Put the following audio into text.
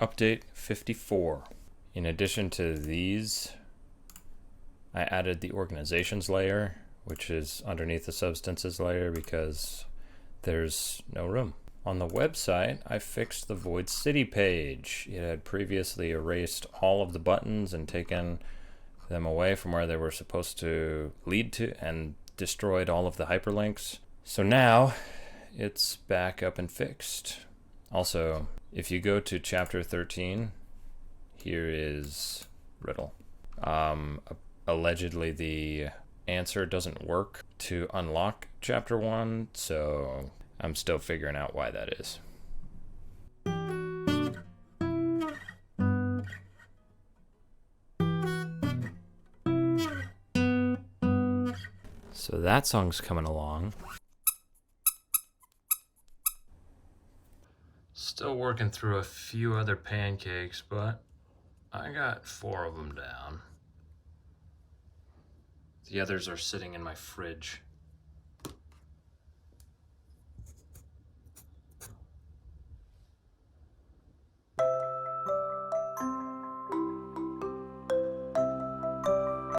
Update 54. In addition to these, I added the organizations layer, which is underneath the substances layer because there's no room. On the website, I fixed the Void City page. It had previously erased all of the buttons and taken them away from where they were supposed to lead to and destroyed all of the hyperlinks. So now it's back up and fixed. Also, if you go to chapter 13, here is riddle. Allegedly the answer doesn't work to unlock chapter 1, so I'm still figuring out why that is. So that song's coming along. Still working through a few other pancakes, but I got 4 of them down. The others are sitting in my fridge.